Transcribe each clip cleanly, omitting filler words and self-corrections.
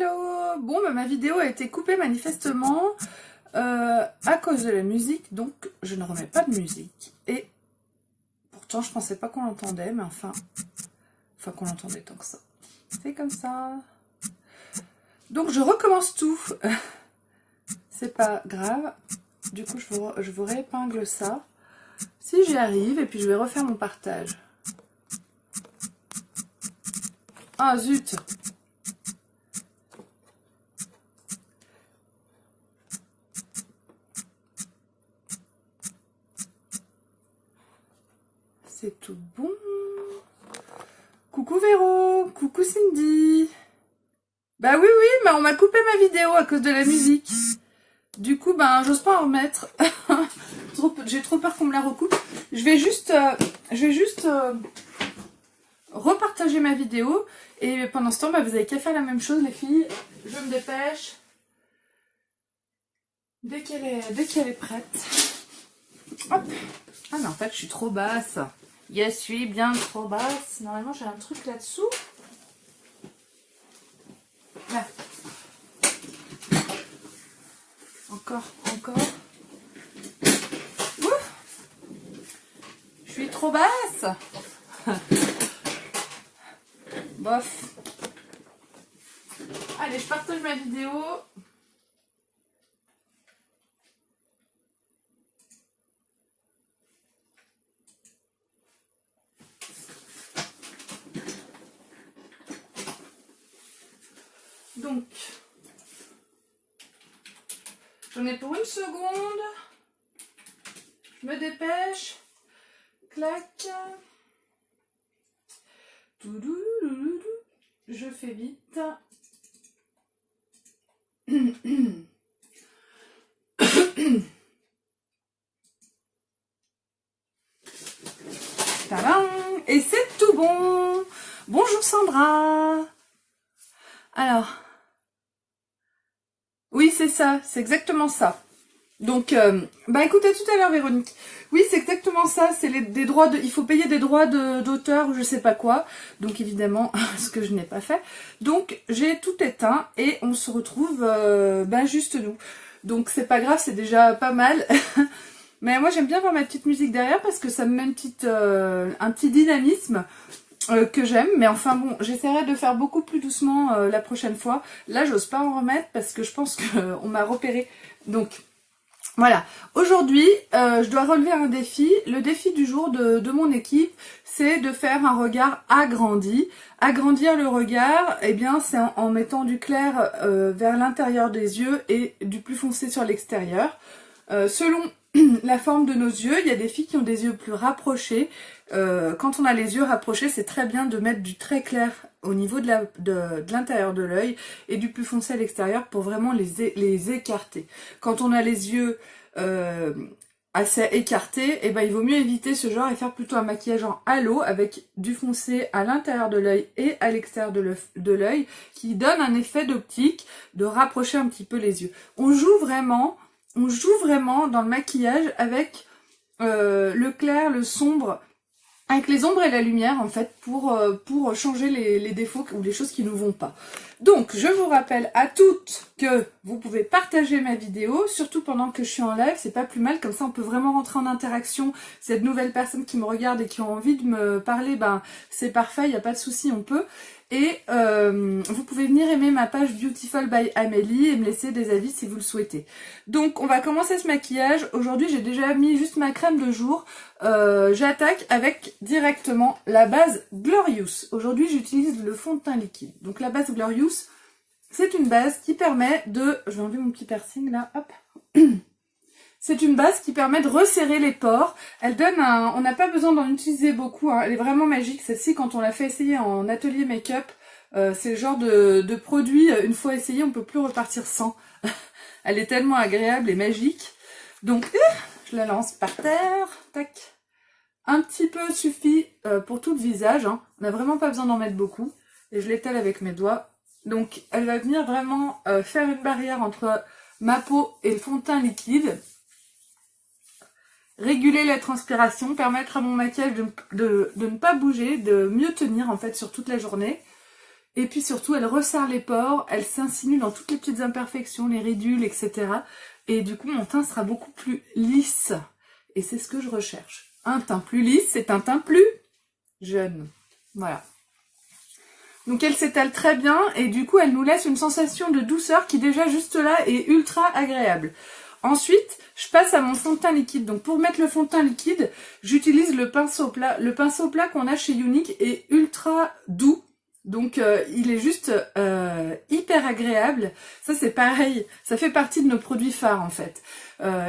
Hello! Bon, bah, ma vidéo a été coupée manifestement à cause de la musique, donc je ne remets pas de musique. Et pourtant, je pensais pas qu'on l'entendait, mais enfin qu'on l'entendait tant que ça. C'est comme ça. Donc je recommence tout. C'est pas grave. Du coup, je vous réépingle ça. Si j'y arrive, et puis je vais refaire mon partage. Ah zut! C'est tout bon. Coucou Véro, coucou Cindy. Bah oui, mais on m'a coupé ma vidéo à cause de la musique. Du coup, ben, j'ose pas en remettre. J'ai trop peur qu'on me la recoupe. Je vais juste repartager ma vidéo. Et pendant ce temps, bah, vous avez qu'à faire la même chose, les filles. Je me dépêche. Dès qu'elle est prête. Hop. Ah, mais en fait, je suis trop basse. Je suis bien trop basse. Normalement, j'ai un truc là-dessous. Là. Encore. Ouf. Je suis trop basse. Bof. Allez, je partage ma vidéo. Donc, j'en ai pour une seconde. Je me dépêche. Clac. Je fais vite. Tadam! Et c'est tout bon. Bonjour Sandra. Alors, oui c'est ça, c'est exactement ça. Donc, bah écoutez tout à l'heure Véronique. Oui c'est exactement ça, c'est des droits de, il faut payer des droits d'auteur ou je sais pas quoi. Donc évidemment, ce que je n'ai pas fait. Donc j'ai tout éteint et on se retrouve bah, juste nous. Donc c'est pas grave, c'est déjà pas mal. Mais moi j'aime bien avoir ma petite musique derrière parce que ça me met un petit dynamisme. Que j'aime, mais enfin bon, j'essaierai de faire beaucoup plus doucement la prochaine fois. Là, j'ose pas en remettre parce que je pense qu'on m'a repéré. Donc, voilà. Aujourd'hui, je dois relever un défi. Le défi du jour de mon équipe, c'est de faire un regard agrandi. Agrandir le regard, eh bien, c'est en mettant du clair vers l'intérieur des yeux et du plus foncé sur l'extérieur. Selon la forme de nos yeux, il y a des filles qui ont des yeux plus rapprochés. Quand on a les yeux rapprochés, c'est très bien de mettre du très clair au niveau de l'intérieur de l'œil et du plus foncé à l'extérieur pour vraiment les écarter. Quand on a les yeux assez écartés, eh ben, il vaut mieux éviter ce genre et faire plutôt un maquillage en halo avec du foncé à l'intérieur de l'œil et à l'extérieur de l'œil qui donne un effet d'optique de rapprocher un petit peu les yeux. On joue vraiment dans le maquillage avec le clair, le sombre, avec les ombres et la lumière en fait pour changer les défauts ou les choses qui ne vont pas. Donc je vous rappelle à toutes que vous pouvez partager ma vidéo, surtout pendant que je suis en live, c'est pas plus mal, comme ça on peut vraiment rentrer en interaction. Cette nouvelle personne qui me regarde et qui ont envie de me parler, ben c'est parfait, il n'y a pas de souci, on peut. Et vous pouvez venir aimer ma page Beautiful by Amélie et me laisser des avis si vous le souhaitez. Donc on va commencer ce maquillage. Aujourd'hui j'ai déjà mis juste ma crème de jour. J'attaque avec directement la base Glorious. Aujourd'hui j'utilise le fond de teint liquide. Donc la base Glorious, c'est une base qui permet de... Je vais enlever mon petit piercing là, hop. C'est une base qui permet de resserrer les pores. Elle donne un... On n'a pas besoin d'en utiliser beaucoup, hein. Elle est vraiment magique. Celle-ci, quand on l'a fait essayer en atelier make-up, c'est le genre de produit, une fois essayé, on peut plus repartir sans. Elle est tellement agréable et magique. Donc, je la lance par terre. Tac. Un petit peu suffit pour tout le visage, hein. On n'a vraiment pas besoin d'en mettre beaucoup. Et je l'étale avec mes doigts. Donc, elle va venir vraiment faire une barrière entre ma peau et le fond de teint liquide. Réguler la transpiration, permettre à mon maquillage de ne pas bouger, de mieux tenir en fait sur toute la journée. Et puis surtout, elle resserre les pores, elle s'insinue dans toutes les petites imperfections, les ridules, etc. Et du coup, mon teint sera beaucoup plus lisse. Et c'est ce que je recherche. Un teint plus lisse, c'est un teint plus jeune. Voilà. Donc elle s'étale très bien et du coup, elle nous laisse une sensation de douceur qui déjà juste là est ultra agréable. Ensuite, je passe à mon fond de teint liquide. Donc pour mettre le fond de teint liquide, j'utilise le pinceau plat. Le pinceau plat qu'on a chez Younique est ultra doux. Donc il est juste hyper agréable. Ça c'est pareil, ça fait partie de nos produits phares en fait.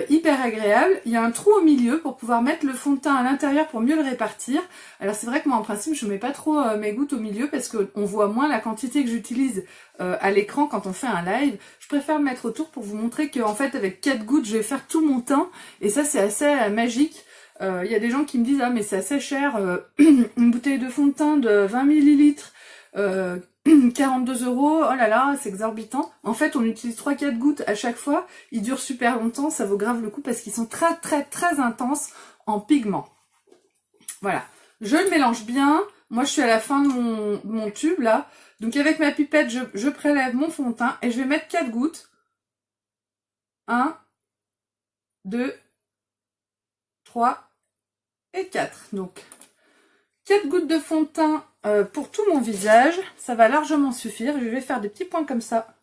Hyper agréable. Il y a un trou au milieu pour pouvoir mettre le fond de teint à l'intérieur pour mieux le répartir. Alors c'est vrai que moi en principe je mets pas trop mes gouttes au milieu parce qu'on voit moins la quantité que j'utilise à l'écran quand on fait un live. Je préfère le mettre autour pour vous montrer qu'en fait avec 4 gouttes je vais faire tout mon teint et ça c'est assez magique. Il y a des gens qui me disent ah mais c'est assez cher une bouteille de fond de teint de 20 millilitres 42 €, oh là là, c'est exorbitant. En fait, on utilise 3-4 gouttes à chaque fois. Ils durent super longtemps, ça vaut grave le coup parce qu'ils sont très très très intenses en pigments. Voilà, je le mélange bien. Moi, je suis à la fin de mon tube là. Donc avec ma pipette, je prélève mon fond de teint et je vais mettre 4 gouttes. 1, 2, 3 et 4. Donc 4 gouttes de fond de teint pour tout mon visage, ça va largement suffire. Je vais faire des petits points comme ça,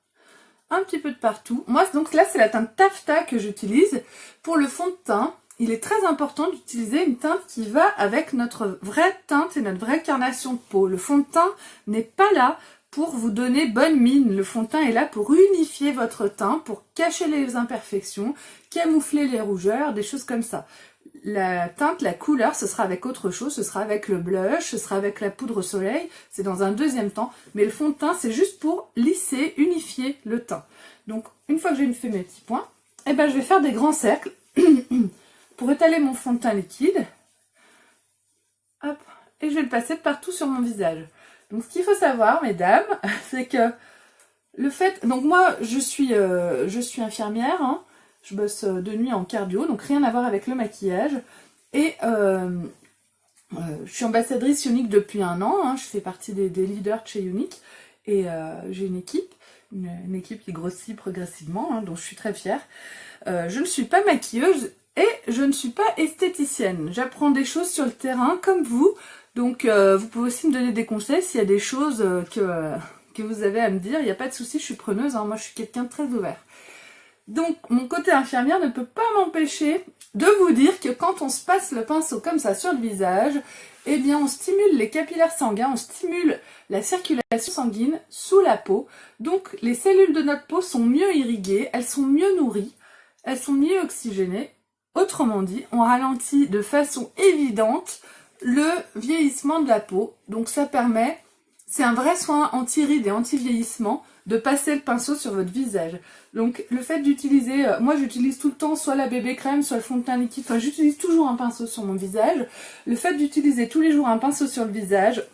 un petit peu de partout. Moi, donc là, c'est la teinte taffetas que j'utilise. Pour le fond de teint, il est très important d'utiliser une teinte qui va avec notre vraie teinte et notre vraie carnation de peau. Le fond de teint n'est pas là pour vous donner bonne mine. Le fond de teint est là pour unifier votre teint, pour cacher les imperfections, camoufler les rougeurs, des choses comme ça. La teinte, la couleur, ce sera avec autre chose, ce sera avec le blush, ce sera avec la poudre au soleil, c'est dans un deuxième temps, mais le fond de teint, c'est juste pour lisser, unifier le teint. Donc, une fois que j'ai fait mes petits points, eh ben, je vais faire des grands cercles pour étaler mon fond de teint liquide. Hop, et je vais le passer partout sur mon visage. Donc, ce qu'il faut savoir, mesdames, c'est que le fait... Donc, moi, je suis infirmière, hein. Je bosse de nuit en cardio, donc rien à voir avec le maquillage. Et je suis ambassadrice Younique depuis 1 an. Hein, je fais partie des leaders de chez Younique. Et j'ai une équipe qui grossit progressivement, hein, dont je suis très fière. Je ne suis pas maquilleuse et je ne suis pas esthéticienne. J'apprends des choses sur le terrain comme vous. Donc vous pouvez aussi me donner des conseils s'il y a des choses que vous avez à me dire. Il n'y a pas de souci, je suis preneuse. Hein, moi, je suis quelqu'un de très ouvert. Donc, mon côté infirmière ne peut pas m'empêcher de vous dire que quand on se passe le pinceau comme ça sur le visage, eh bien, on stimule les capillaires sanguins, on stimule la circulation sanguine sous la peau. Donc, les cellules de notre peau sont mieux irriguées, elles sont mieux nourries, elles sont mieux oxygénées. Autrement dit, on ralentit de façon évidente le vieillissement de la peau. Donc, ça permet, c'est un vrai soin anti-rides et anti-vieillissement, de passer le pinceau sur votre visage. Donc le fait d'utiliser, moi j'utilise tout le temps soit la bébé crème, soit le fond de teint liquide, enfin j'utilise toujours un pinceau sur mon visage. Le fait d'utiliser tous les jours un pinceau sur le visage,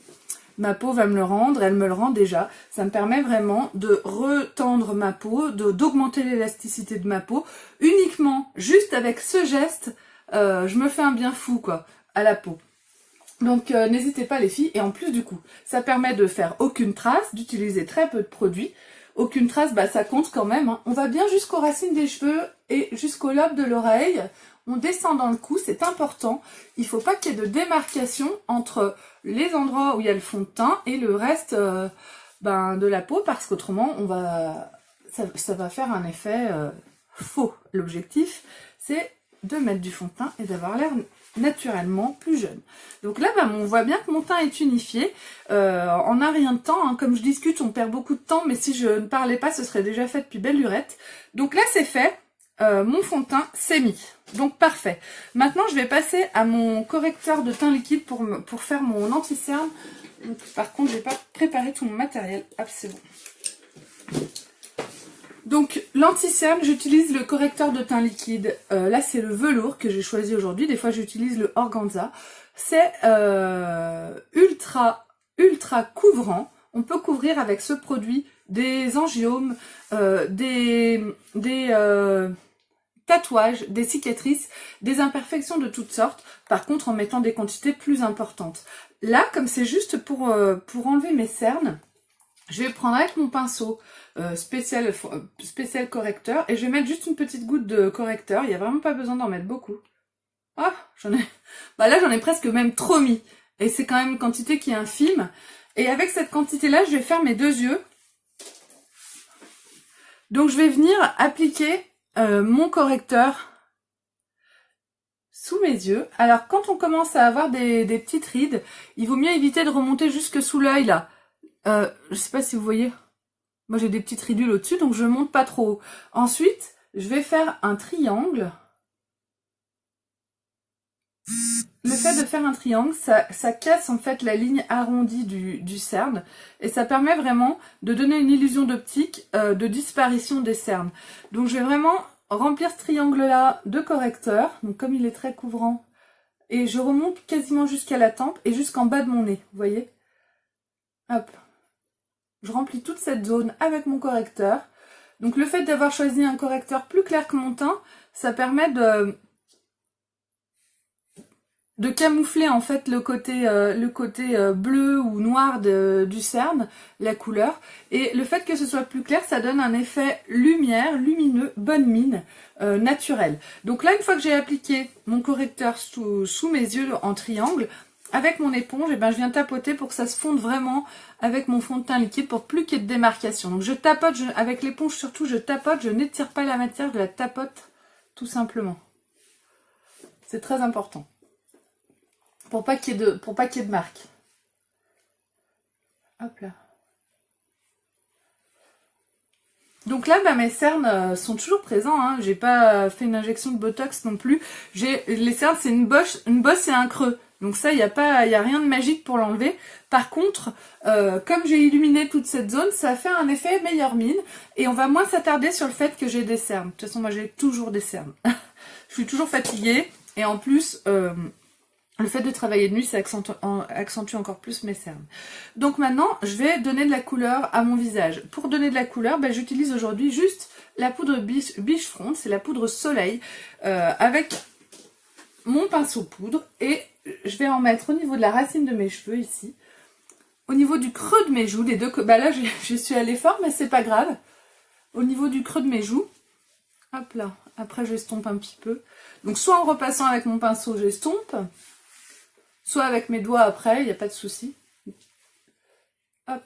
ma peau va me le rendre, elle me le rend déjà. Ça me permet vraiment de retendre ma peau, d'augmenter l'élasticité de ma peau. Uniquement, juste avec ce geste, je me fais un bien fou quoi, à la peau. Donc n'hésitez pas les filles, et en plus du coup, ça permet de faire aucune trace, d'utiliser très peu de produits. Aucune trace, bah ça compte quand même. Hein. On va bien jusqu'aux racines des cheveux et jusqu'au lobe de l'oreille. On descend dans le cou, c'est important. Il ne faut pas qu'il y ait de démarcation entre les endroits où il y a le fond de teint et le reste de la peau, parce qu'autrement, ça va faire un effet faux. L'objectif, c'est de mettre du fond de teint et d'avoir l'air naturellement plus jeune. Donc là, on voit bien que mon teint est unifié. En un rien de temps, hein, comme je discute, on perd beaucoup de temps, mais si je ne parlais pas, ce serait déjà fait depuis belle lurette. Donc là, c'est fait. Mon fond de teint, c'est mis. Donc parfait. Maintenant, je vais passer à mon correcteur de teint liquide pour faire mon anti-cerne. Par contre, j'ai pas préparé tout mon matériel. Hop, c'est bon. Donc l'anti-cerne, j'utilise le correcteur de teint liquide. Là, c'est le velours que j'ai choisi aujourd'hui. Des fois, j'utilise le organza. C'est ultra couvrant. On peut couvrir avec ce produit des angiomes, des tatouages, des cicatrices, des imperfections de toutes sortes. Par contre, en mettant des quantités plus importantes. Là, comme c'est juste pour enlever mes cernes, je vais prendre avec mon pinceau spécial correcteur et je vais mettre juste une petite goutte de correcteur. Il n'y a vraiment pas besoin d'en mettre beaucoup. Ah, bah là j'en ai presque même trop mis. Et c'est quand même une quantité qui est infime. Et avec cette quantité-là, je vais faire mes deux yeux. Donc je vais venir appliquer mon correcteur sous mes yeux. Alors quand on commence à avoir des petites rides, il vaut mieux éviter de remonter jusque sous l'œil là. Je sais pas si vous voyez. Moi j'ai des petites ridules au-dessus, donc je monte pas trop haut. Ensuite, je vais faire un triangle. Le fait de faire un triangle, ça casse en fait la ligne arrondie du cerne et ça permet vraiment de donner une illusion d'optique de disparition des cernes. Donc je vais vraiment remplir ce triangle-là de correcteur, donc comme il est très couvrant, et je remonte quasiment jusqu'à la tempe et jusqu'en bas de mon nez, vous voyez? Hop. Je remplis toute cette zone avec mon correcteur. Donc le fait d'avoir choisi un correcteur plus clair que mon teint, ça permet de camoufler en fait le côté bleu ou noir du cerne, la couleur. Et le fait que ce soit plus clair, ça donne un effet lumière, lumineux, bonne mine, naturel. Donc là, une fois que j'ai appliqué mon correcteur sous mes yeux en triangle, avec mon éponge, et ben, je viens tapoter pour que ça se fonde vraiment avec mon fond de teint liquide pour plus qu'il y ait de démarcation. Donc je tapote, avec l'éponge surtout, je tapote, je n'étire pas la matière, je la tapote tout simplement. C'est très important. Pour pas qu'il y ait de marque. Hop là. Donc là, bah, mes cernes sont toujours présents. Hein. J'ai pas fait une injection de botox non plus. Les cernes, c'est une bosse et un creux. Donc ça, il y a rien de magique pour l'enlever. Par contre, comme j'ai illuminé toute cette zone, ça fait un effet meilleure mine. Et on va moins s'attarder sur le fait que j'ai des cernes. De toute façon, moi, j'ai toujours des cernes. Je suis toujours fatiguée. Et en plus... le fait de travailler de nuit, ça accentue encore plus mes cernes. Donc maintenant, je vais donner de la couleur à mon visage. Pour donner de la couleur, ben, j'utilise aujourd'hui juste la poudre Beachfront, c'est la poudre soleil, avec mon pinceau poudre. Et je vais en mettre au niveau de la racine de mes cheveux, ici. Au niveau du creux de mes joues, les deux... Bah là, je suis allée fort, mais c'est pas grave. Au niveau du creux de mes joues, hop là. Après, j'estompe un petit peu. Donc soit en repassant avec mon pinceau, j'estompe. Soit avec mes doigts après, il n'y a pas de souci. Hop.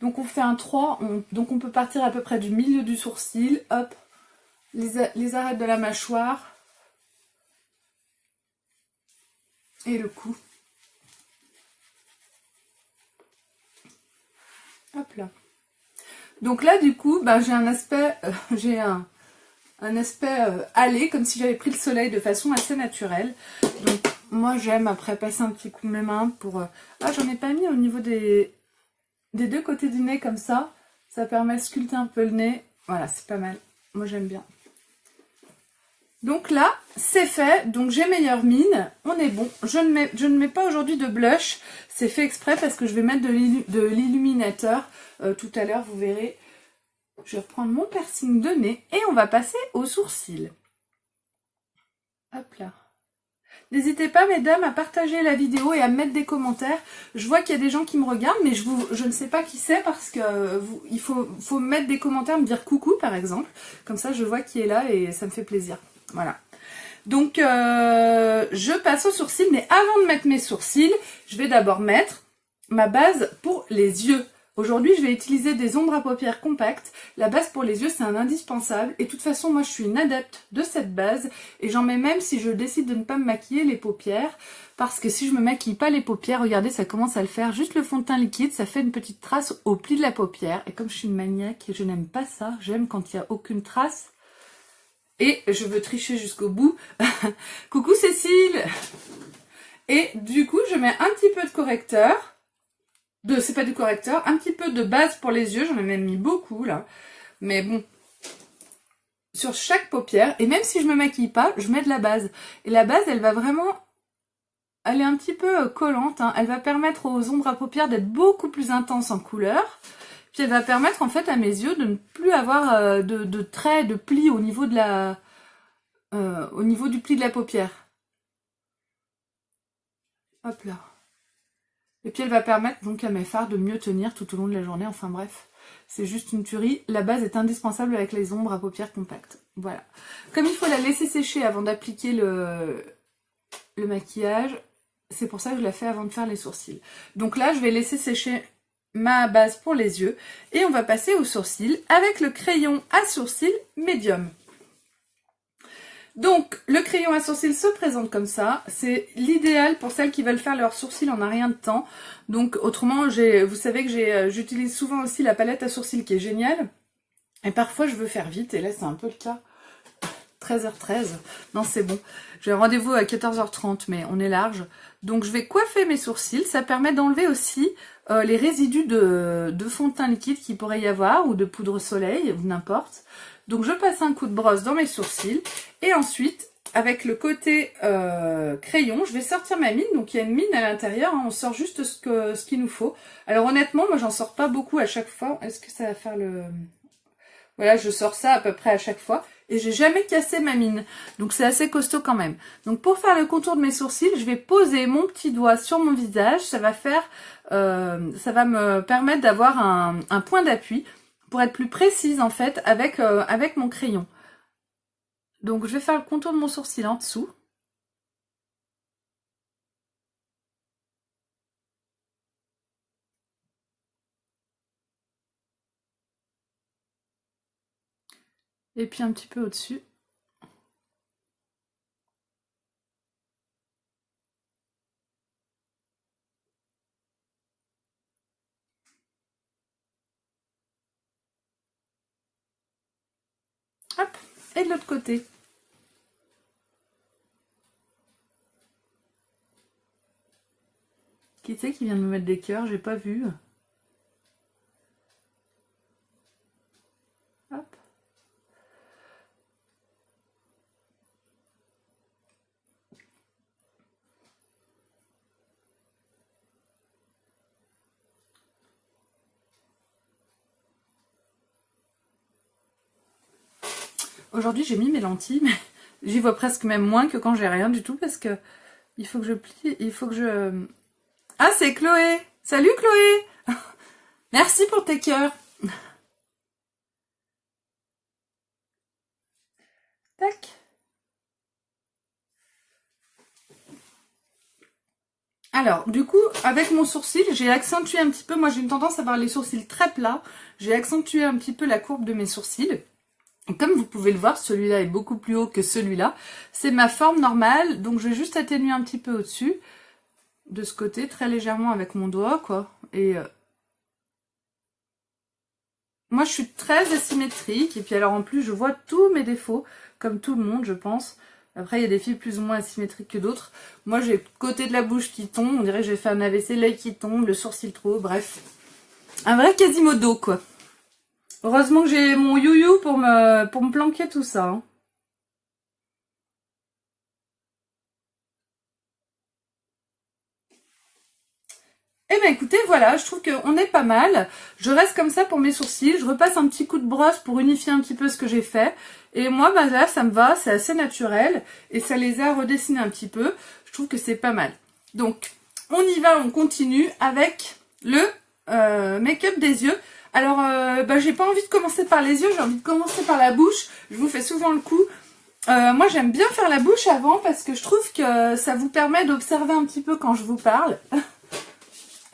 Donc on fait un 3, donc on peut partir à peu près du milieu du sourcil, hop, les arêtes de la mâchoire et le cou. Hop là. Donc là du coup, ben, j'ai un aspect, allé, comme si j'avais pris le soleil de façon assez naturelle. Donc moi j'aime après passer un petit coup de mes mains pour... Ah, j'en ai pas mis au niveau des deux côtés du nez comme ça. Ça permet de sculpter un peu le nez. Voilà, c'est pas mal. Moi j'aime bien. Donc là, c'est fait. Donc j'ai meilleure mine. On est bon. Je ne mets pas aujourd'hui de blush. C'est fait exprès parce que je vais mettre de l'illuminateur. Tout à l'heure, vous verrez. Je vais reprendre mon piercing de nez et on va passer aux sourcils. Hop là. N'hésitez pas, mesdames, à partager la vidéo et à mettre des commentaires. Je vois qu'il y a des gens qui me regardent, mais je ne sais pas qui c'est parce que il faut mettre des commentaires, me dire coucou, par exemple. Comme ça, je vois qui est là et ça me fait plaisir. Voilà. Donc, je passe aux sourcils, mais avant de mettre mes sourcils, je vais d'abord mettre ma base pour les yeux. Aujourd'hui, je vais utiliser des ombres à paupières compactes. La base pour les yeux, c'est un indispensable. Et de toute façon, moi, je suis une adepte de cette base. Et j'en mets même si je décide de ne pas me maquiller les paupières. Parce que si je me maquille pas les paupières, regardez, ça commence à le faire. Juste le fond de teint liquide, ça fait une petite trace au pli de la paupière. Et comme je suis une maniaque, je n'aime pas ça. J'aime quand il n'y a aucune trace. Et je veux tricher jusqu'au bout. Coucou Cécile! Et du coup, je mets un petit peu de correcteur. C'est pas du correcteur, un petit peu de base pour les yeux, j'en ai même mis beaucoup là, mais bon, sur chaque paupière, et même si je me maquille pas, je mets de la base, et la base elle va vraiment, elle est un petit peu collante, hein. Elle va permettre aux ombres à paupières d'être beaucoup plus intenses en couleur, puis elle va permettre en fait à mes yeux de ne plus avoir de traits, de plis au niveau du pli de la paupière. Hop là. Et puis elle va permettre donc à mes fards de mieux tenir tout au long de la journée. Enfin bref, c'est juste une tuerie. La base est indispensable avec les ombres à paupières compactes. Voilà. Comme il faut la laisser sécher avant d'appliquer le maquillage, c'est pour ça que je la fais avant de faire les sourcils. Donc là, je vais laisser sécher ma base pour les yeux. Et on va passer aux sourcils avec le crayon à sourcils médium. Donc, le crayon à sourcils se présente comme ça. C'est l'idéal pour celles qui veulent faire leurs sourcils en un rien de temps. Donc, autrement, vous savez que j'utilise souvent aussi la palette à sourcils qui est géniale. Et parfois, je veux faire vite. Et là, c'est un peu le cas. 13h13. Non, c'est bon. J'ai un rendez-vous à 14h30, mais on est large. Donc, je vais coiffer mes sourcils. Ça permet d'enlever aussi les résidus de fond de teint liquide qu'il pourrait y avoir, ou de poudre soleil, ou n'importe. Donc, je passe un coup de brosse dans mes sourcils. Et ensuite, avec le côté crayon, je vais sortir ma mine. Donc, il y a une mine à l'intérieur. Hein, on sort juste ce qu'il nous faut. Alors, honnêtement, moi, j'en sors pas beaucoup à chaque fois. Est-ce que ça va faire le... Voilà, je sors ça à peu près à chaque fois. Et j'ai jamais cassé ma mine. Donc, c'est assez costaud quand même. Donc, pour faire le contour de mes sourcils, je vais poser mon petit doigt sur mon visage. Ça va me permettre d'avoir un point d'appui pour être plus précise, en fait, avec mon crayon. Donc, je vais faire le contour de mon sourcil en dessous. Et puis un petit peu au-dessus. Hop, et de l'autre côté. Qui c'est qui vient de me mettre des cœurs? J'ai pas vu. Hop. Aujourd'hui, j'ai mis mes lentilles, mais j'y vois presque même moins que quand j'ai rien du tout, parce que il faut que je plie, il faut que je... Ah, c'est Chloé! Salut Chloé! Merci pour tes cœurs! Tac! Alors, du coup, avec mon sourcil, j'ai accentué un petit peu, moi j'ai une tendance à avoir les sourcils très plats, j'ai accentué un petit peu la courbe de mes sourcils. Comme vous pouvez le voir, celui-là est beaucoup plus haut que celui-là. C'est ma forme normale, donc je vais juste atténuer un petit peu au-dessus, de ce côté, très légèrement avec mon doigt, quoi. Et moi, je suis très asymétrique, et puis alors en plus, je vois tous mes défauts, comme tout le monde, je pense. Après, il y a des filles plus ou moins asymétriques que d'autres. Moi, j'ai le côté de la bouche qui tombe, on dirait que j'ai fait un AVC, l'œil qui tombe, le sourcil trop, bref. Un vrai Quasimodo, quoi. Heureusement que j'ai mon you-you pour me planquer tout ça. Hein. Eh bien écoutez, voilà, je trouve qu'on est pas mal. Je reste comme ça pour mes sourcils. Je repasse un petit coup de brosse pour unifier un petit peu ce que j'ai fait. Et moi, bah là, ça me va, c'est assez naturel. Et ça les a redessinés un petit peu. Je trouve que c'est pas mal. Donc, on y va, on continue avec le make-up des yeux. Alors, bah, j'ai pas envie de commencer par les yeux, j'ai envie de commencer par la bouche. Je vous fais souvent le coup. Moi, j'aime bien faire la bouche avant parce que je trouve que ça vous permet d'observer un petit peu quand je vous parle.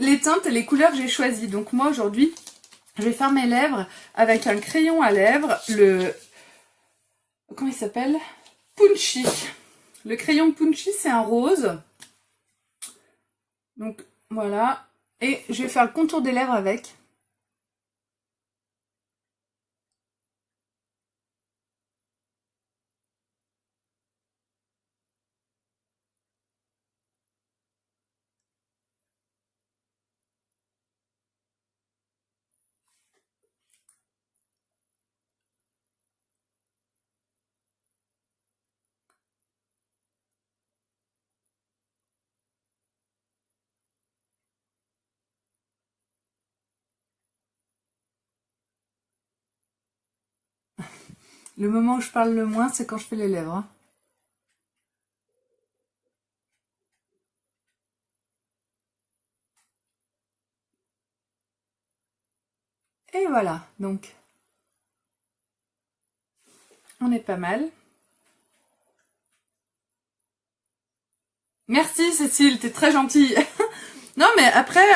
Les teintes et les couleurs que j'ai choisies. Donc moi aujourd'hui, je vais faire mes lèvres avec un crayon à lèvres, comment il s'appelle? Punchy. Le crayon Punchy, c'est un rose. Donc voilà. Et je vais faire le contour des lèvres avec. Le moment où je parle le moins, c'est quand je fais les lèvres. Hein. Et voilà, donc on est pas mal. Merci Cécile, t'es très gentille. Non mais après,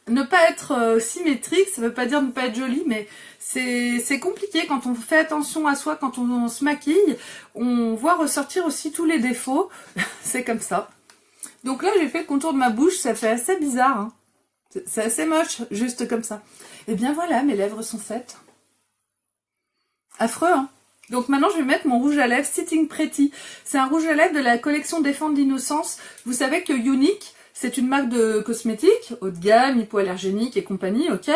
ne pas être symétrique, ça veut pas dire ne pas être jolie, mais c'est compliqué quand on fait attention à soi, quand on se maquille, on voit ressortir aussi tous les défauts, c'est comme ça. Donc là j'ai fait le contour de ma bouche, ça fait assez bizarre, hein. C'est assez moche, juste comme ça. Et bien voilà, mes lèvres sont faites. Affreux, hein. Donc maintenant je vais mettre mon rouge à lèvres Sitting Pretty. C'est un rouge à lèvres de la collection Défendre l'innocence. Vous savez que Unique, c'est une marque de cosmétiques, haut de gamme, hypoallergénique et compagnie, ok?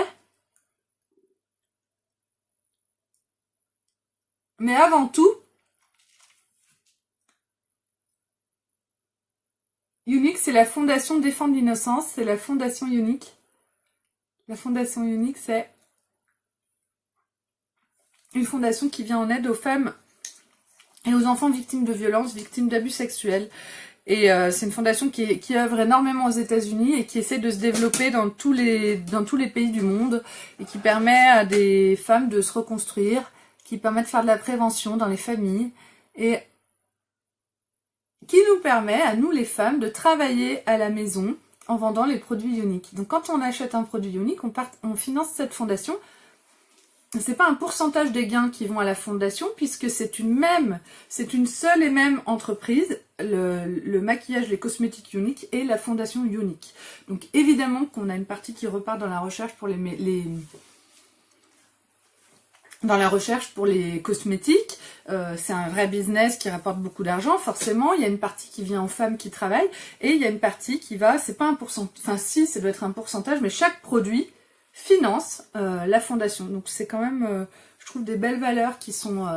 Mais avant tout, Unique, c'est la fondation Défendre l'innocence, c'est la fondation Unique. La fondation Unique, c'est une fondation qui vient en aide aux femmes et aux enfants victimes de violences, victimes d'abus sexuels. Et c'est une fondation qui œuvre énormément aux États-Unis et qui essaie de se développer dans tous les pays du monde et qui permet à des femmes de se reconstruire, qui permet de faire de la prévention dans les familles et qui nous permet, à nous les femmes, de travailler à la maison en vendant les produits uniques. Donc quand on achète un produit unique, on finance cette fondation. C'est pas un pourcentage des gains qui vont à la fondation, puisque c'est une seule et même entreprise, le maquillage, les cosmétiques uniques et la fondation unique. Donc évidemment qu'on a une partie qui repart dans la recherche pour dans la recherche pour les cosmétiques. C'est un vrai business qui rapporte beaucoup d'argent, forcément. Il y a une partie qui vient aux femmes qui travaillent, et il y a une partie qui va, c'est pas un pourcentage, enfin si, ça doit être un pourcentage, mais chaque produit finance la fondation. Donc c'est quand même, je trouve, des belles valeurs qui sont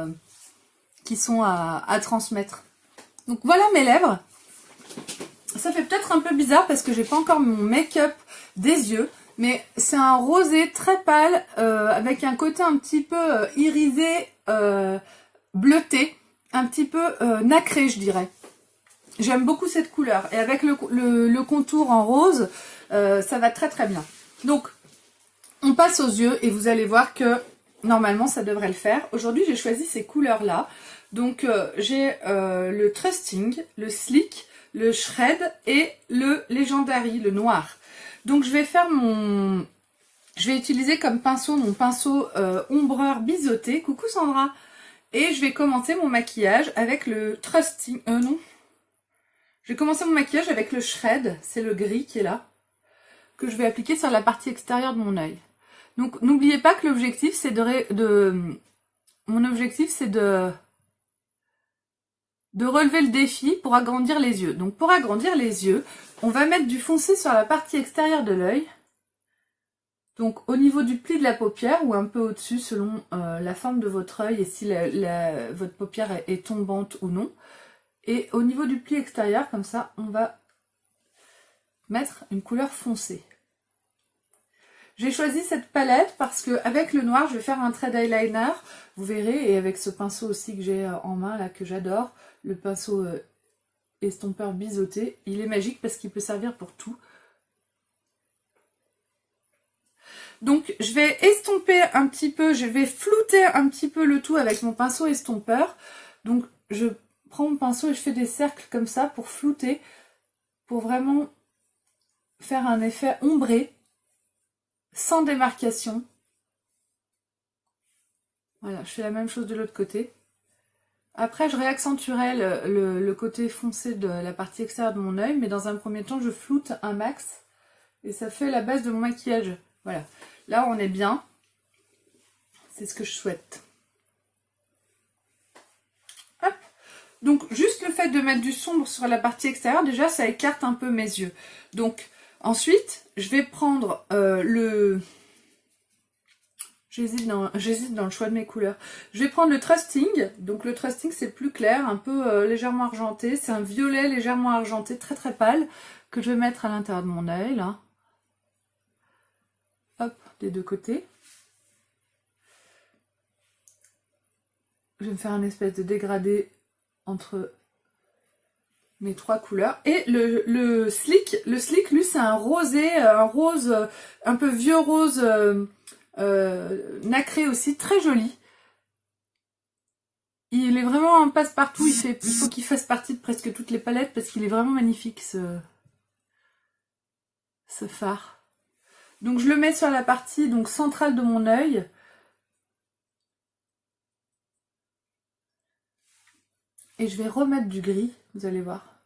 à transmettre. Donc voilà mes lèvres. Ça fait peut-être un peu bizarre parce que j'ai pas encore mon make-up des yeux, mais c'est un rosé très pâle avec un côté un petit peu irisé, bleuté, un petit peu nacré, je dirais. J'aime beaucoup cette couleur, et avec le contour en rose, ça va très très bien. Donc on passe aux yeux et vous allez voir que normalement ça devrait le faire. Aujourd'hui j'ai choisi ces couleurs là. Donc j'ai le Trusting, le Sleek, le Shred et le Legendary, le noir. Donc je vais utiliser comme pinceau mon pinceau ombreur biseauté. Coucou Sandra. Et je vais commencer mon maquillage avec le Trusting. Non. Je vais commencer mon maquillage avec le Shred, c'est le gris qui est là, que je vais appliquer sur la partie extérieure de mon œil. Donc n'oubliez pas que l'objectif c'est mon objectif c'est de relever le défi pour agrandir les yeux. Donc pour agrandir les yeux, on va mettre du foncé sur la partie extérieure de l'œil. Donc au niveau du pli de la paupière ou un peu au-dessus selon la forme de votre œil et si votre paupière est tombante ou non. Et au niveau du pli extérieur, comme ça, on va mettre une couleur foncée. J'ai choisi cette palette parce qu'avec le noir, je vais faire un trait d'eyeliner, vous verrez, et avec ce pinceau aussi que j'ai en main, là, que j'adore, le pinceau estompeur biseauté, il est magique parce qu'il peut servir pour tout. Donc, je vais estomper un petit peu, je vais flouter un petit peu le tout avec mon pinceau estompeur. Donc, je prends mon pinceau et je fais des cercles comme ça pour flouter, pour vraiment faire un effet ombré, sans démarcation. Voilà, je fais la même chose de l'autre côté. Après, je réaccentuerai le côté foncé de la partie extérieure de mon œil, mais dans un premier temps, je floute un max. Et ça fait la base de mon maquillage. Voilà. Là, on est bien. C'est ce que je souhaite. Hop. Donc, juste le fait de mettre du sombre sur la partie extérieure, déjà, ça écarte un peu mes yeux. Donc, ensuite, je vais prendre J'hésite dans le choix de mes couleurs. Je vais prendre le Trusting. Donc le Trusting, c'est plus clair, un peu légèrement argenté. C'est un violet légèrement argenté, très très pâle, que je vais mettre à l'intérieur de mon œil, là. Hop, des deux côtés. Je vais me faire un espèce de dégradé entre mes 3 couleurs. Et le slick, lui, c'est un rosé, un rose, un peu vieux rose nacré aussi, très joli. Il est vraiment un passe-partout, il faut qu'il fasse partie de presque toutes les palettes parce qu'il est vraiment magnifique ce fard. Donc je le mets sur la partie donc centrale de mon œil. Et je vais remettre du gris, vous allez voir.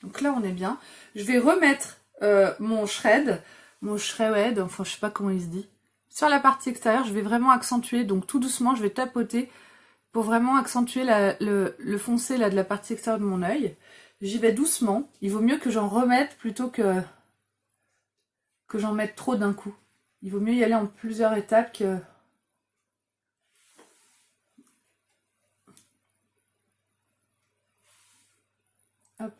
Donc là on est bien. Je vais remettre mon shred, enfin je sais pas comment il se dit. Sur la partie extérieure, je vais vraiment accentuer, donc tout doucement je vais tapoter pour vraiment accentuer le foncé là de la partie extérieure de mon œil. J'y vais doucement, il vaut mieux que j'en remette plutôt que j'en mette trop d'un coup. Il vaut mieux y aller en plusieurs étapes que... Hop.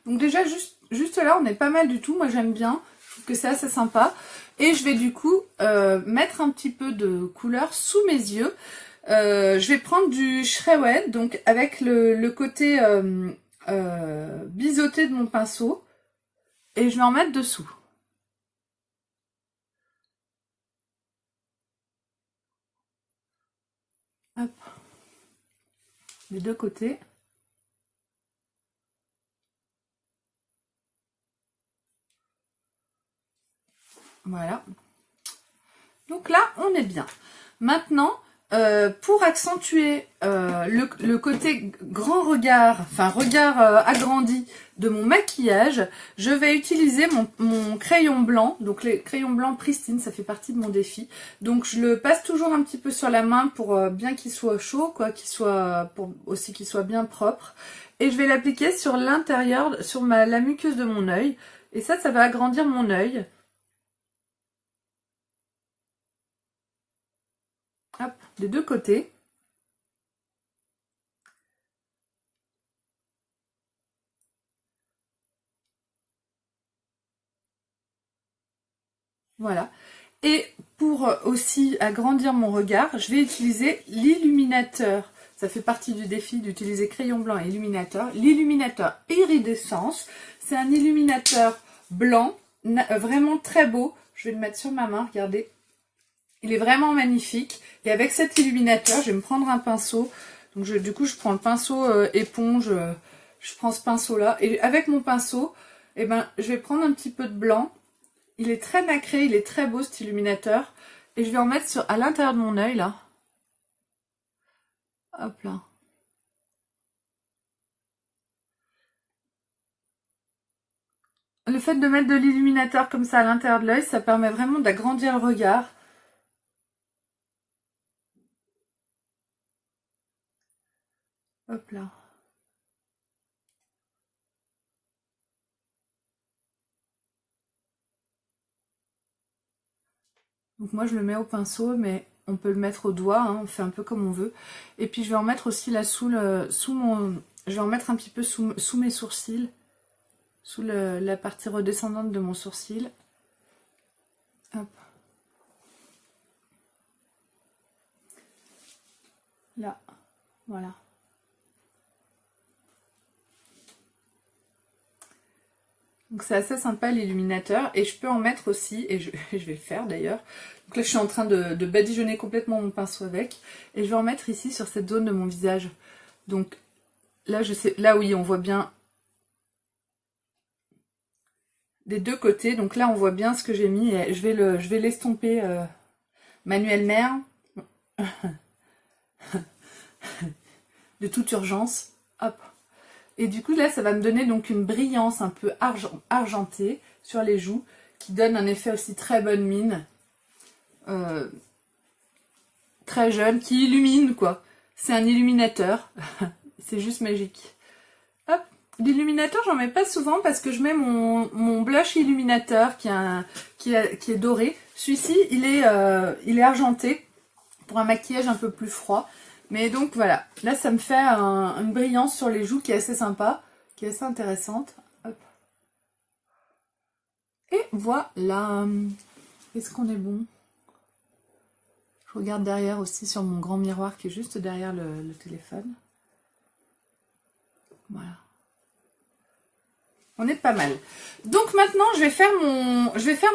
Donc déjà, juste là, on est pas mal du tout. Moi, j'aime bien. Je trouve que c'est assez sympa. Et je vais du coup mettre un petit peu de couleur sous mes yeux. Je vais prendre du Shred, donc avec le côté biseauté de mon pinceau. Et je vais en mettre dessous. Hop. Les deux côtés. Voilà. Donc là, on est bien. Maintenant, pour accentuer le côté grand regard, enfin regard agrandi de mon maquillage, je vais utiliser mon crayon blanc. Donc les crayons blancs Pristine, ça fait partie de mon défi. Donc je le passe toujours un petit peu sur la main pour bien qu'il soit chaud, quoi, pour aussi qu'il soit bien propre. Et je vais l'appliquer sur l'intérieur, sur la muqueuse de mon œil. Et ça va agrandir mon œil. Hop, des deux côtés. Voilà. Et pour aussi agrandir mon regard, je vais utiliser l'illuminateur. Ça fait partie du défi d'utiliser crayon blanc et illuminateur. L'illuminateur iridescence. C'est un illuminateur blanc, vraiment très beau. Je vais le mettre sur ma main, regardez. Il est vraiment magnifique. Et avec cet illuminateur, je vais me prendre un pinceau. Donc du coup, je prends le pinceau éponge. Je prends ce pinceau-là. Et avec mon pinceau, eh ben, je vais prendre un petit peu de blanc. Il est très nacré, il est très beau cet illuminateur. Et je vais en mettre à l'intérieur de mon œil, là. Hop là. Le fait de mettre de l'illuminateur comme ça à l'intérieur de l'œil, ça permet vraiment d'agrandir le regard. Hop là. Donc moi je le mets au pinceau, mais on peut le mettre au doigt, hein, on fait un peu comme on veut. Et puis je vais en mettre aussi là je vais en mettre un petit peu sous mes sourcils, sous la partie redescendante de mon sourcil. Hop. Là, voilà. Donc c'est assez sympa l'illuminateur, et je peux en mettre aussi, et je vais le faire d'ailleurs. Donc là je suis en train de badigeonner complètement mon pinceau avec, et je vais en mettre ici sur cette zone de mon visage. Donc là oui on voit bien des deux côtés, donc là on voit bien ce que j'ai mis, et je vais l'estomper manuellement, de toute urgence, hop. Et du coup là ça va me donner donc une brillance un peu argentée sur les joues, qui donne un effet aussi très bonne mine, très jeune, qui illumine quoi. C'est un illuminateur, c'est juste magique. Hop, l'illuminateur j'en mets pas souvent parce que je mets mon blush illuminateur qui est doré. Celui-ci il est argenté pour un maquillage un peu plus froid. Mais donc voilà, là ça me fait une brillance sur les joues qui est assez sympa, qui est assez intéressante. Hop. Et voilà, est-ce qu'on est bon? regarde derrière aussi sur mon grand miroir qui est juste derrière le téléphone. Voilà. On est pas mal. Donc maintenant, je vais faire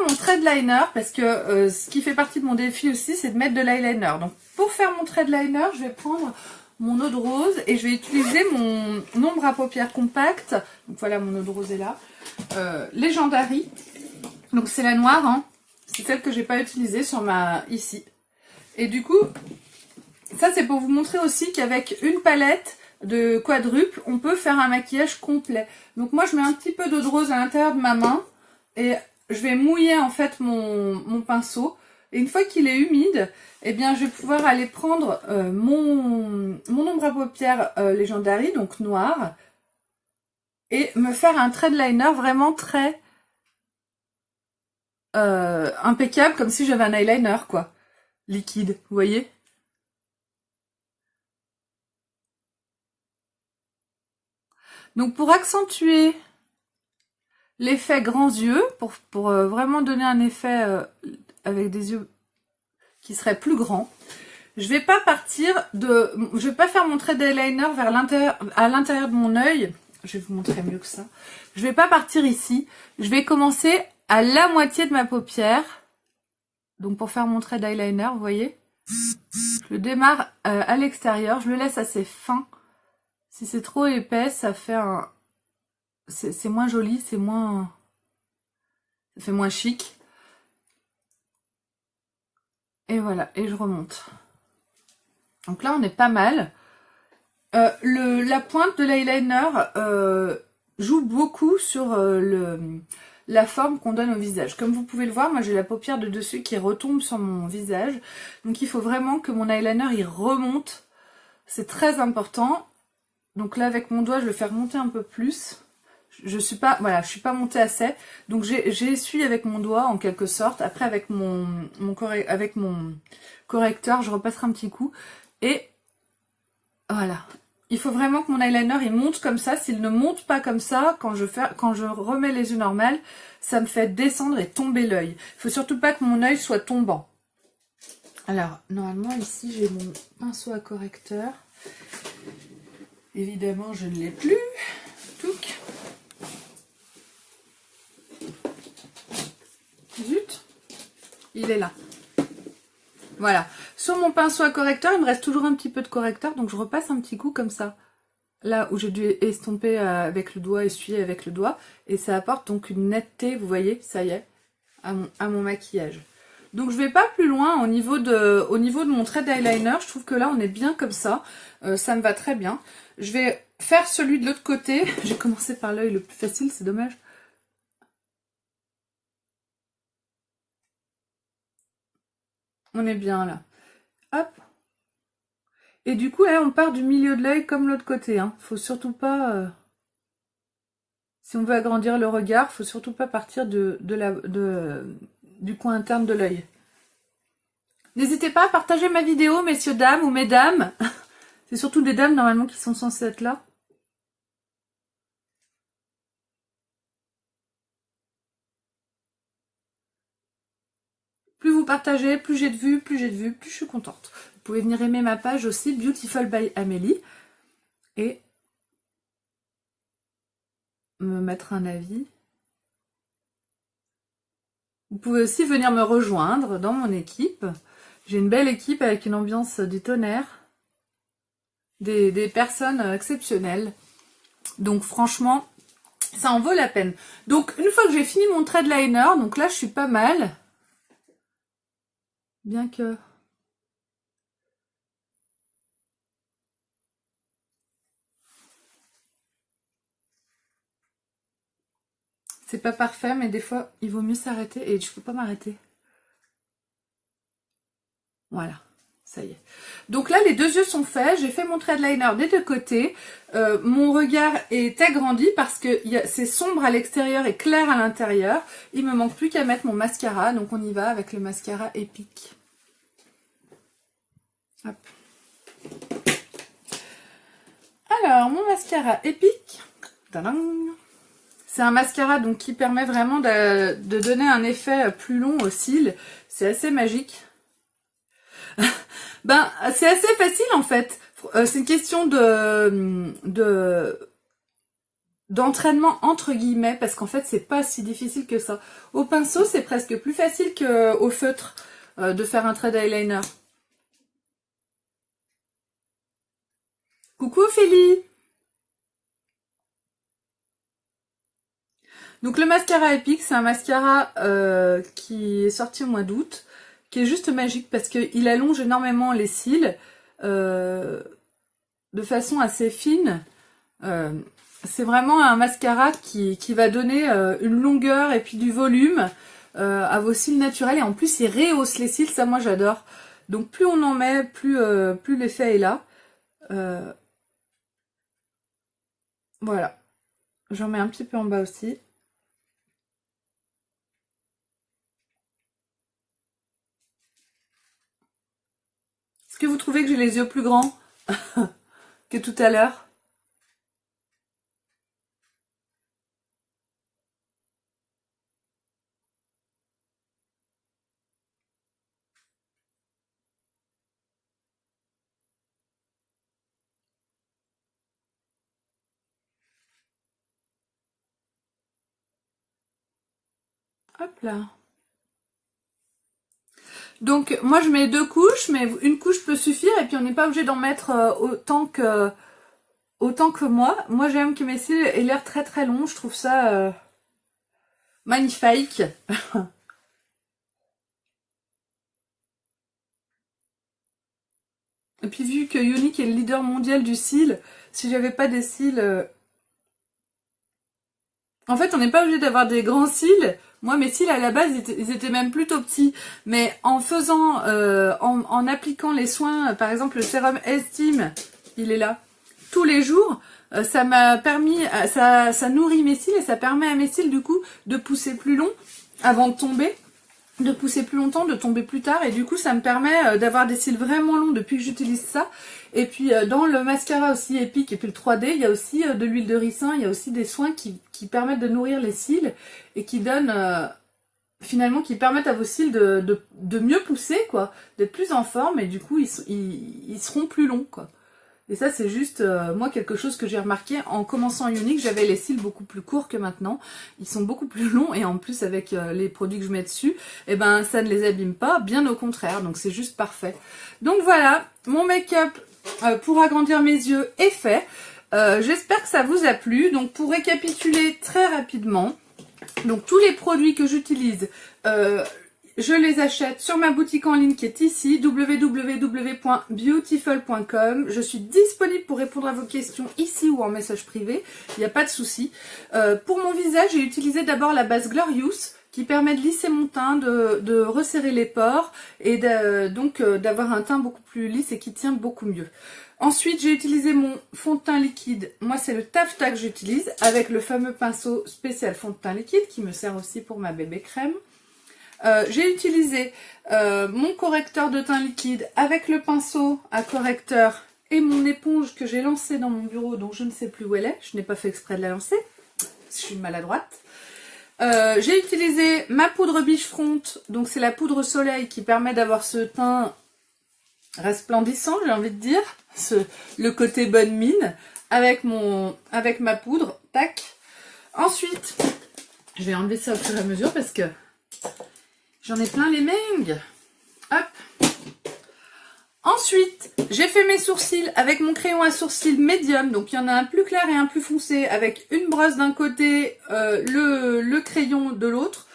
mon trait de liner parce que ce qui fait partie de mon défi aussi, c'est de mettre de l'eyeliner. Donc pour faire mon trait de liner, je vais prendre mon eau de rose et je vais utiliser mon ombre à paupières compacte. Donc voilà, mon eau de rose est là. Legendary. Donc c'est la noire, hein. C'est celle que j'ai pas utilisée sur ma ici. Et du coup, ça c'est pour vous montrer aussi qu'avec une palette de quadruple, on peut faire un maquillage complet. Donc moi je mets un petit peu d'eau de rose à l'intérieur de ma main et je vais mouiller en fait mon pinceau. Et une fois qu'il est humide, eh bien je vais pouvoir aller prendre mon ombre à paupières Legendary, donc noir, et me faire un trait de liner vraiment très impeccable, comme si j'avais un eyeliner quoi, liquide, vous voyez? Donc pour accentuer l'effet grands yeux, pour vraiment donner un effet avec des yeux qui seraient plus grands, je vais pas faire mon trait d'eyeliner vers l'intérieur, à l'intérieur de mon œil. Je vais vous montrer mieux que ça. Je vais pas partir ici. Je vais commencer à la moitié de ma paupière. Donc pour faire mon trait d'eyeliner, vous voyez, je le démarre à l'extérieur. Je le laisse assez fin. Si c'est trop épais, ça fait un... C'est moins joli, c'est moins... Ça fait moins chic. Et voilà, et je remonte. Donc là, on est pas mal. La pointe de l'eyeliner joue beaucoup sur la forme qu'on donne au visage. Comme vous pouvez le voir, moi j'ai la paupière de dessus qui retombe sur mon visage. Donc il faut vraiment que mon eyeliner il remonte. C'est très important. Donc là, avec mon doigt, je le fais remonter un peu plus. Je suis pas montée assez. Donc j'essuie avec mon doigt en quelque sorte. Après avec mon correcteur, je repasserai un petit coup. Et voilà. Il faut vraiment que mon eyeliner il monte comme ça. S'il ne monte pas comme ça, quand je remets les yeux normales, ça me fait descendre et tomber l'œil. Il faut surtout pas que mon œil soit tombant. Alors, normalement ici j'ai mon pinceau à correcteur. Évidemment, je ne l'ai plus. Touc. Zut. Il est là. Voilà. Sur mon pinceau à correcteur, il me reste toujours un petit peu de correcteur. Donc, je repasse un petit coup comme ça. Là où j'ai dû estomper avec le doigt, essuyer avec le doigt. Et ça apporte donc une netteté, vous voyez, ça y est, à mon maquillage. Donc je vais pas plus loin au niveau de mon trait d'eyeliner. Je trouve que là on est bien comme ça. Ça me va très bien. Je vais faire celui de l'autre côté. J'ai commencé par l'œil le plus facile, c'est dommage. On est bien là. Hop. Et du coup, là, on part du milieu de l'œil comme l'autre côté. Hein. Faut surtout pas... si on veut agrandir le regard, faut surtout pas partir du coin interne de l'œil. N'hésitez pas à partager ma vidéo, messieurs, dames ou mesdames. C'est surtout des dames, normalement, qui sont censées être là. Plus vous partagez, plus j'ai de vues, plus je suis contente. Vous pouvez venir aimer ma page aussi, Beautiful by Amélie. Et me mettre un avis. Vous pouvez aussi venir me rejoindre dans mon équipe. J'ai une belle équipe avec une ambiance du tonnerre. Des personnes exceptionnelles. Donc franchement, ça en vaut la peine. Donc une fois que j'ai fini mon trait de liner, donc là je suis pas mal. Bien que... c'est pas parfait, mais des fois il vaut mieux s'arrêter et je peux pas m'arrêter. Voilà. Ça y est. Donc là, les deux yeux sont faits. J'ai fait mon trait de liner des deux côtés. Mon regard est agrandi parce que c'est sombre à l'extérieur et clair à l'intérieur. Il me manque plus qu'à mettre mon mascara. Donc on y va avec le mascara Epic. Hop. Alors, mon mascara Epic. C'est un mascara donc, qui permet vraiment de donner un effet plus long aux cils. C'est assez magique. Ben, c'est assez facile en fait. C'est une question d'entraînement entre guillemets, parce qu'en fait c'est pas si difficile que ça. Au pinceau c'est presque plus facile qu'au feutre de faire un trait d'eyeliner. Coucou Ophélie. Donc le mascara Epic, c'est un mascara qui est sorti au mois d'août, qui est juste magique parce qu'il allonge énormément les cils de façon assez fine. C'est vraiment un mascara qui va donner une longueur et puis du volume à vos cils naturels. Et en plus, il rehausse les cils, ça moi j'adore. Donc plus on en met, plus l'effet est là. Voilà. J'en mets un petit peu en bas aussi. Est-ce que vous trouvez que j'ai les yeux plus grands que tout à l'heure? Hop là. Donc moi je mets 2 couches, mais une couche peut suffire et puis on n'est pas obligé d'en mettre autant que moi. Moi j'aime que mes cils aient l'air très très longs, je trouve ça magnifique. Et puis vu que Younique est le leader mondial du cil, si j'avais pas des cils... En fait on n'est pas obligé d'avoir des grands cils. Moi mes cils à la base ils étaient même plutôt petits. Mais en faisant, en appliquant les soins, par exemple le sérum Estime, il est là, tous les jours, ça m'a permis, ça nourrit mes cils et ça permet à mes cils du coup de pousser plus long avant de tomber, de pousser plus longtemps, de tomber plus tard, et du coup ça me permet d'avoir des cils vraiment longs depuis que j'utilise ça. Et puis dans le mascara aussi Epic et puis le 3D, il y a aussi de l'huile de ricin, il y a aussi des soins qui permettent de nourrir les cils et qui donnent finalement qui permettent à vos cils de mieux pousser, quoi, d'être plus en forme, et du coup ils seront plus longs, quoi. Et ça c'est juste moi quelque chose que j'ai remarqué en commençant Younique. J'avais les cils beaucoup plus courts que maintenant, ils sont beaucoup plus longs, et en plus avec les produits que je mets dessus, et ben ça ne les abîme pas, bien au contraire, donc c'est juste parfait. Donc voilà, mon make-up pour agrandir mes yeux est fait. J'espère que ça vous a plu. Donc pour récapituler très rapidement, donc tous les produits que j'utilise, je les achète sur ma boutique en ligne qui est ici, www.beautiful.com. Je suis disponible pour répondre à vos questions ici ou en message privé, il n'y a pas de souci. Pour mon visage, j'ai utilisé d'abord la base Glorious qui permet de lisser mon teint, de resserrer les pores et donc d'avoir un teint beaucoup plus lisse et qui tient beaucoup mieux. Ensuite, j'ai utilisé mon fond de teint liquide. Moi, c'est le taffetas que j'utilise avec le fameux pinceau spécial fond de teint liquide qui me sert aussi pour ma bébé crème. J'ai utilisé mon correcteur de teint liquide avec le pinceau à correcteur et mon éponge que j'ai lancée dans mon bureau, donc je ne sais plus où elle est. Je n'ai pas fait exprès de la lancer. Je suis maladroite. J'ai utilisé ma poudre Biche Front, donc c'est la poudre soleil qui permet d'avoir ce teint resplendissant, j'ai envie de dire, le côté bonne mine, avec ma poudre, tac. Ensuite, je vais enlever ça au fur et à mesure parce que j'en ai plein les mangues. Hop. Ensuite, j'ai fait mes sourcils avec mon crayon à sourcils médium. Donc, il y en a un plus clair et un plus foncé avec une brosse d'un côté, le crayon de l'autre.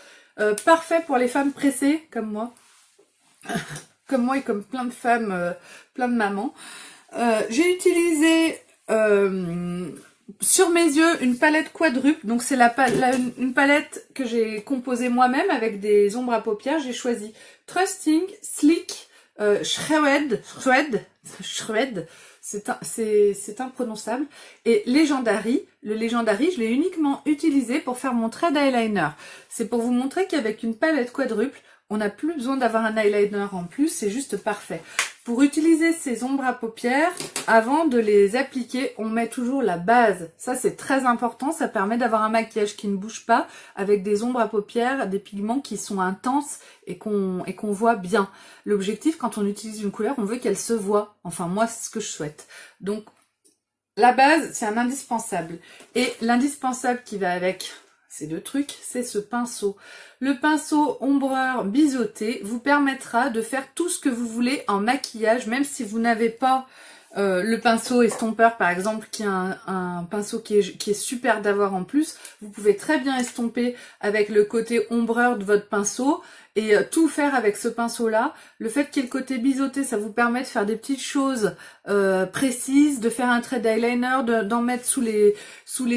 Parfait pour les femmes pressées comme moi. Comme moi et comme plein de femmes, plein de mamans. J'ai utilisé sur mes yeux une palette quadruple. Donc, c'est une palette que j'ai composée moi-même avec des ombres à paupières. J'ai choisi Trusting, Sleek, Shred, c'est imprononçable, et Legendary. Le Legendary, je l'ai uniquement utilisé pour faire mon trait d'eyeliner. C'est pour vous montrer qu'avec une palette quadruple, on n'a plus besoin d'avoir un eyeliner en plus, c'est juste parfait. Pour utiliser ces ombres à paupières, avant de les appliquer, on met toujours la base. Ça, c'est très important. Ça permet d'avoir un maquillage qui ne bouge pas avec des ombres à paupières, des pigments qui sont intenses et qu'on voit bien. L'objectif, quand on utilise une couleur, on veut qu'elle se voit. Enfin, moi, c'est ce que je souhaite. Donc, la base, c'est un indispensable. Et l'indispensable qui va avec ces deux trucs, c'est ce pinceau. Le pinceau ombreur biseauté vous permettra de faire tout ce que vous voulez en maquillage, même si vous n'avez pas le pinceau estompeur par exemple, qui est un pinceau qui est super d'avoir en plus. Vous pouvez très bien estomper avec le côté ombreur de votre pinceau et tout faire avec ce pinceau-là. Le fait qu'il y ait le côté biseauté, ça vous permet de faire des petites choses précises, de faire un trait d'eyeliner, d'en mettre sous les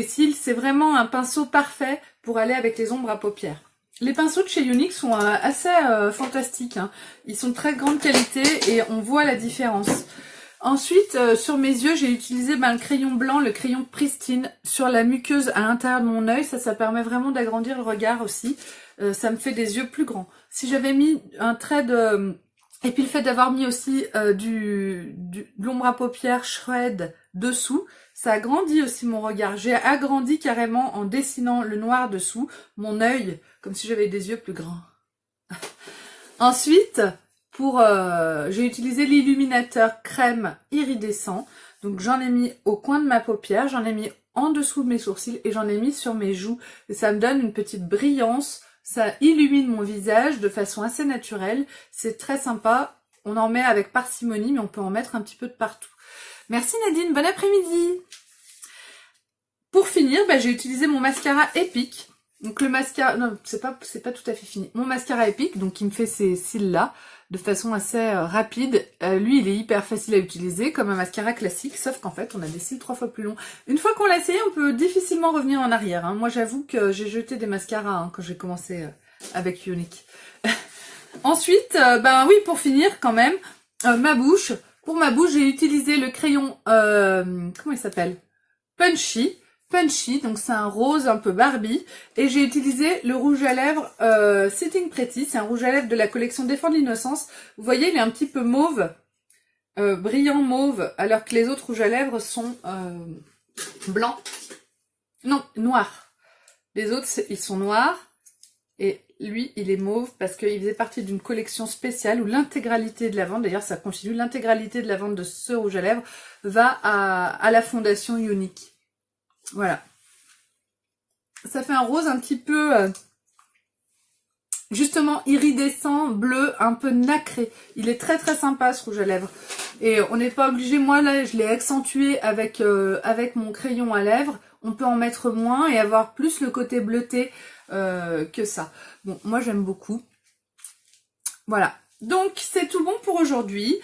cils. C'est vraiment un pinceau parfait pour aller avec les ombres à paupières. Les pinceaux de chez Younique sont assez fantastiques, hein. Ils sont de très grande qualité et on voit la différence. Ensuite, sur mes yeux, j'ai utilisé le crayon blanc, le crayon Pristine, sur la muqueuse à l'intérieur de mon œil. Ça permet vraiment d'agrandir le regard aussi. Ça me fait des yeux plus grands. Si j'avais mis un trait de... Et puis le fait d'avoir mis aussi de l'ombre à paupières shred dessous, ça agrandit aussi mon regard. J'ai agrandi carrément en dessinant le noir dessous, mon œil, comme si j'avais des yeux plus grands. Ensuite... j'ai utilisé l'illuminateur crème iridescent. Donc j'en ai mis au coin de ma paupière, j'en ai mis en dessous de mes sourcils et j'en ai mis sur mes joues. Et ça me donne une petite brillance, ça illumine mon visage de façon assez naturelle. C'est très sympa, on en met avec parcimonie mais on peut en mettre un petit peu de partout. Merci Nadine, bon après-midi. Pour finir, j'ai utilisé mon mascara Epic. Donc le mascara, non c'est pas tout à fait fini. Mon mascara Epic, donc qui me fait ces cils là de façon assez rapide. Lui, il est hyper facile à utiliser, comme un mascara classique, sauf qu'en fait, on a des cils 3 fois plus longs. Une fois qu'on l'a essayé, on peut difficilement revenir en arrière, hein. Moi, j'avoue que j'ai jeté des mascaras quand j'ai commencé avec Younique. Ensuite, oui, pour finir, quand même, ma bouche. Pour ma bouche, j'ai utilisé le crayon, comment il s'appelle? Punchy, donc c'est un rose un peu Barbie, et j'ai utilisé le rouge à lèvres Sitting Pretty, c'est un rouge à lèvres de la collection Défendre l'innocence. Vous voyez, il est un petit peu mauve, brillant mauve, alors que les autres rouges à lèvres sont blancs, non, noirs. Les autres, ils sont noirs, et lui, il est mauve parce qu'il faisait partie d'une collection spéciale où l'intégralité de la vente, d'ailleurs ça continue, l'intégralité de la vente de ce rouge à lèvres va à la fondation Younique. Voilà. Ça fait un rose un petit peu, justement, iridescent, bleu, un peu nacré. Il est très très sympa ce rouge à lèvres. Et on n'est pas obligé, moi là, je l'ai accentué avec mon crayon à lèvres. On peut en mettre moins et avoir plus le côté bleuté que ça. Bon, moi j'aime beaucoup. Voilà. Donc c'est tout bon pour aujourd'hui.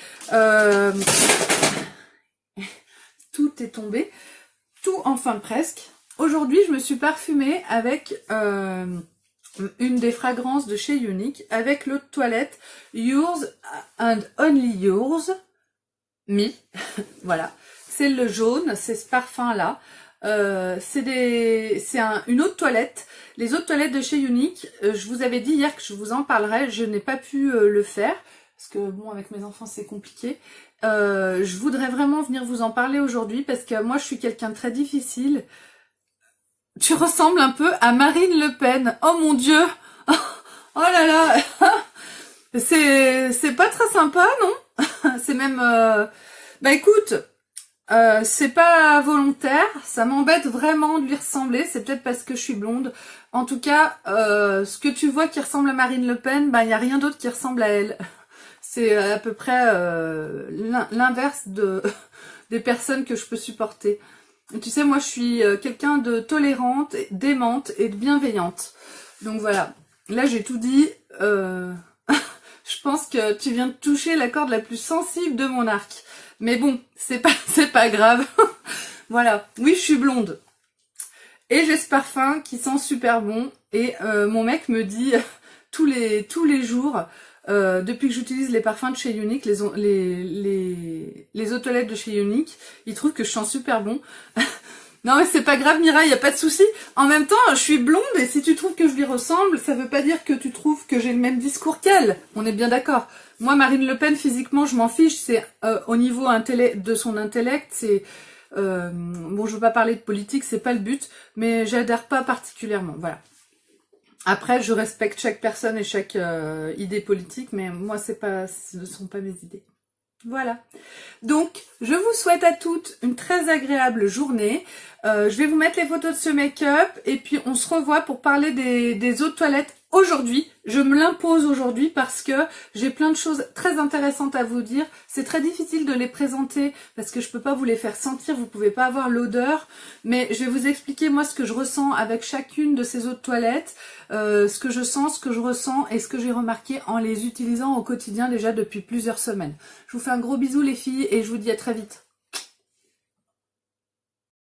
Tout est tombé. Tout, enfin presque. Aujourd'hui, je me suis parfumée avec une des fragrances de chez Younique, avec l'eau de toilette Yours and Only Yours Me. Voilà, c'est le jaune, c'est ce parfum-là. C'est une eau de toilette. Les eaux de toilette de chez Younique, je vous avais dit hier que je vous en parlerai, je n'ai pas pu le faire, parce que bon, avec mes enfants, c'est compliqué. Je voudrais vraiment venir vous en parler aujourd'hui parce que moi je suis quelqu'un de très difficile. Tu ressembles un peu à Marine Le Pen. Oh mon Dieu. Oh là là. C'est pas très sympa, non? C'est même... écoute, c'est pas volontaire. Ça m'embête vraiment de lui ressembler. C'est peut-être parce que je suis blonde. En tout cas, ce que tu vois qui ressemble à Marine Le Pen, il n'y a rien d'autre qui ressemble à elle. C'est à peu près l'inverse des personnes que je peux supporter. Et tu sais, moi je suis quelqu'un de tolérante, d'aimante et de bienveillante. Donc voilà, là j'ai tout dit. Je pense que tu viens de toucher la corde la plus sensible de mon arc. Mais bon, c'est pas grave. Voilà, oui je suis blonde. Et j'ai ce parfum qui sent super bon. Et mon mec me dit tous les jours... depuis que j'utilise les parfums de chez Younique, les eaux de toilette de chez Younique, il trouve que je sens super bon. Non mais c'est pas grave Mireille, y a pas de souci. En même temps, je suis blonde et si tu trouves que je lui ressemble, ça veut pas dire que tu trouves que j'ai le même discours qu'elle. On est bien d'accord. Moi, Marine Le Pen, physiquement, je m'en fiche. C'est au niveau de son intellect, c'est bon, je veux pas parler de politique, c'est pas le but, mais j'adhère pas particulièrement. Voilà. Après, je respecte chaque personne et chaque idée politique, mais moi, ce ne sont pas mes idées. Voilà. Donc, je vous souhaite à toutes une très agréable journée. Je vais vous mettre les photos de ce make-up et puis on se revoit pour parler des eaux de toilette aujourd'hui. Je me l'impose aujourd'hui parce que j'ai plein de choses très intéressantes à vous dire. C'est très difficile de les présenter parce que je peux pas vous les faire sentir, vous pouvez pas avoir l'odeur. Mais je vais vous expliquer moi ce que je ressens avec chacune de ces eaux de toilette, ce que je sens, ce que je ressens et ce que j'ai remarqué en les utilisant au quotidien déjà depuis plusieurs semaines. Je vous fais un gros bisou les filles et je vous dis à très vite.